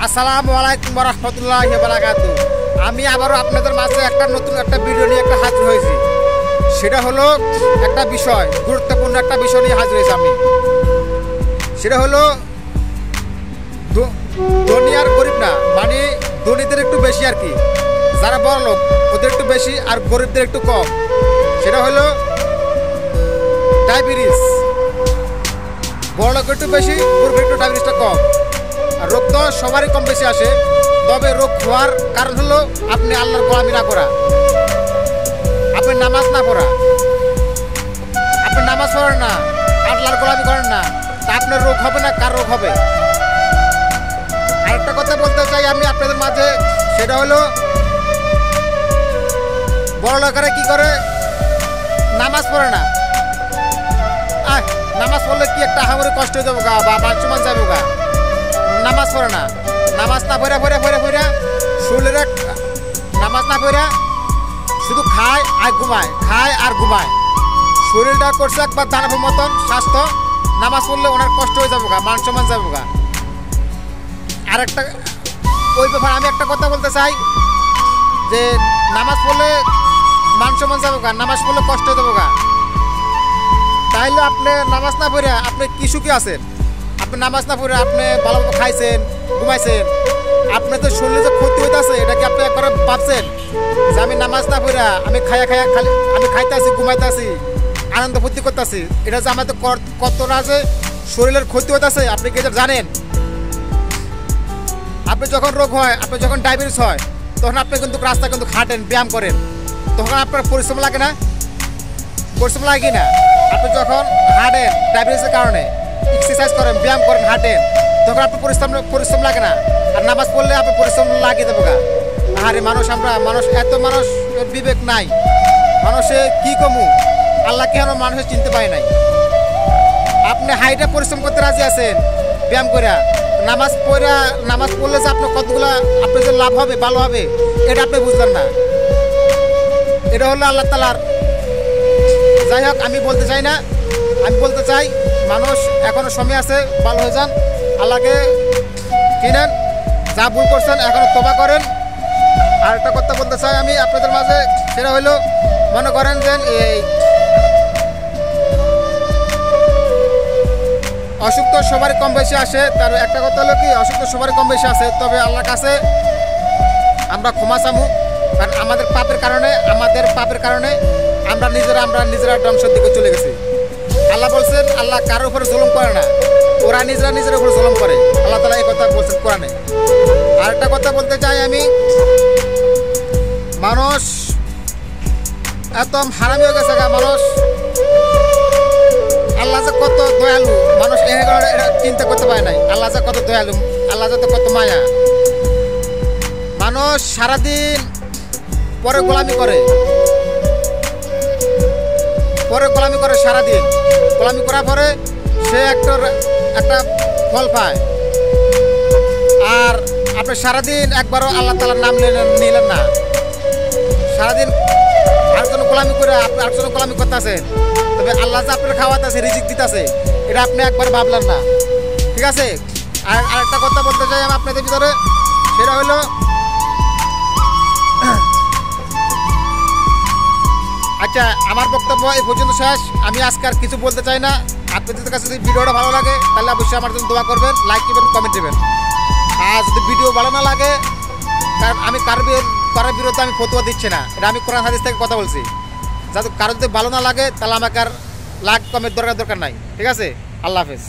আসসালামু আলাইকুম ওয়া রাহমাতুল্লাহি ওয়া বারাকাতুহু। আমি আবারও আপনাদের মাঝে নতুন একটা ভিডিও নিয়ে হাজির হয়েছি। সেটা হলো একটা বিষয়, গুরুত্বপূর্ণ একটা বিষয় নিয়ে হাজির হয়েছি আমি। সেটা হলো ধনী আর গরিব না, মানে ধনীদের একটু বেশি আর কি, যারা বড় লোক ওদের একটু বেশি আর গরিবদের একটু কম। সেটা হলো ডায়াবেটিস। বড় লোক একটু বেশি, গরিবের একটু ডায়াবেটিসটা কম। আর রোগ তো সবারই কম বেশি আসে, তবে রোগ হওয়ার কারণ হলো আপনি আল্লাহর গোলামি না করা, আপনি নামাজ না পড়া। আপনি নামাজ পড়েন না, আল্লাহর গোলামি করেন না, তা আপনার রোগ হবে না, কার রোগ হবে? আরেকটা কথা বলতে চাই আমি আপনাদের মাঝে, সেটা হলো বড় লোকেরা কি করে, নামাজ পড়ে না। নামাজ পড়লে কি একটা হামরে কষ্ট হয়ে যাবো গা, বা বাঞ্চমান যাবো গা। নামাজ পড়ে না, নামাজ না পড়া শরীরে নামাজ না পড়া শুধু খায় আর ঘুমায়। শরীরটা করছে একবার দানবের মতন স্বাস্থ্য। নামাজ পড়লে ওনার কষ্ট হয়ে যাবো গা, মান সম্মান যাবো গা। আরেকটা ওই ব্যাপারে আমি একটা কথা বলতে চাই যে নামাজ পড়লে মান সম্মান যাবো গা, নামাজ পড়লে কষ্ট হয়ে যাবো গা। তাইলে আপনি নামাজ না পড়ে আপনি কি সুখী আছেন? আপনি নামাজ না পড়ে আপনি ভালোভাবে খাইছেন, ঘুমাইছেন, আপনার তো শরীরে যে ক্ষতি হইতেছে এটা কি আপনি একবার ভাবছেন যে আমি নামাজ না পড়ে আমি আমি খাইতে আসি, ঘুমাইতে আসি, আনন্দ ফুর্তি করতেছি, এটা যে আমাদের কতটা যে শরীরের ক্ষতি হইতেছে আপনি কি এটা জানেন? আপনি যখন রোগ হয়, আপনি যখন ডায়াবেটিস হয়, তখন আপনি কিন্তু রাস্তায় কিন্তু হাঁটেন, ব্যায়াম করেন, তখন আপনার পরিশ্রম লাগে না? পরিশ্রম লাগে না? আপনি যখন হাঁটেন ডায়াবেটিসের কারণে, এক্সারসাইজ করেন, ব্যায়াম করেন, হাঁটেন, তখন আপনার পরিশ্রম লাগে না? আর নামাজ পড়লে আপনার পরিশ্রম লাগিয়ে দেবো গা। আরে মানুষ এত মানুষ বিবেক নাই, মানুষে কি কমু, আল্লাহ কেন মানুষের চিনতে পারে নাই? আপনি হাইটে পরিশ্রম করতে রাজি আছেন, ব্যায়াম করে, নামাজ পড়লে যে আপনার কতগুলা আপনার যে লাভ হবে, ভালো হবে, এটা আপনি বুঝলেন না। এটা হলো আল্লাহ তাআলার। যাই হোক, আমি বলতে চাই না, আমি বলতে চাই মানুষ এখনো সময় আছে, ভালো হয়ে যান, আল্লাহকে চিনেন, যা ভুল করছেন এখনো তওবা করেন। আর একটা কথা বলতে চাই আমি আপনাদের মাঝে, সেটা হলো মনে করেন যে এই অসুখ তো সবারই কম বেশি আসে। তার একটা কথা হলো কি, অসুখ তো সবারই কম বেশি আসে, তবে আল্লাহর কাছে আমরা ক্ষমা চামু, কারণ আমাদের পাপের কারণে আমরা নিজেরা ধ্বংসের দিকে চলে গেছি। আল্লাহ বলছেন আল্লাহ কারোর উপরে জুলুম করে না, ওরা নিজের উপরে জুলুম করে। আল্লাহ তাআলা এই কথা বলছেন কোরআনে। আর একটা কথা বলতে চাই আমি, মানুষ এত হারামি হয়ে গেছে, মানুষ আল্লাহ যে কত দয়ালু, মানুষ এটা চিন্তা করতে পারে নাই। আল্লাহ যে কত দয়ালু, আল্লাহ যে কত মায়া। মানুষ সারাদিন পরে গোলামি করে সারাদিন, গোলামি করার পরে সে একটা ফল পায়। আর আপনি সারাদিন একবারও আল্লাহ তাআলার নাম নিলেন না, সারাদিন আরেকজন গোলামি করে আরেকজন গোলামি করতেছেন, তবে আল্লাহ যে আপনার খাওয়াতেছে, রিজিক দিতেছে, এটা আপনি একবার ভাবলেন না। ঠিক আছে? আর আরেকটা কথা বলতে চাই আমি আপনাদের ভিতরে, সেটা হলো আচ্ছা, আমার বক্তব্য এই পর্যন্ত শেষ। আমি আজকে আর কিছু বলতে চাই না। আপনাদের কাছে যদি ভিডিওটা ভালো লাগে তাহলে অবশ্যই আমার জন্য দোয়া করবেন, লাইক দিবেন, কমেন্ট দিবেন। আর যদি ভিডিও ভালো না লাগে, কারণ আমি কারোর বিরুদ্ধে আমি ফতোয়া দিচ্ছি না, এটা আমি কোরআন হাদিস থেকে কথা বলছি। যাতে কারো যদি ভালো না লাগে তাহলে আমাকে আর লাইক কমেন্ট দরকার নাই। ঠিক আছে? আল্লাহ হাফেজ।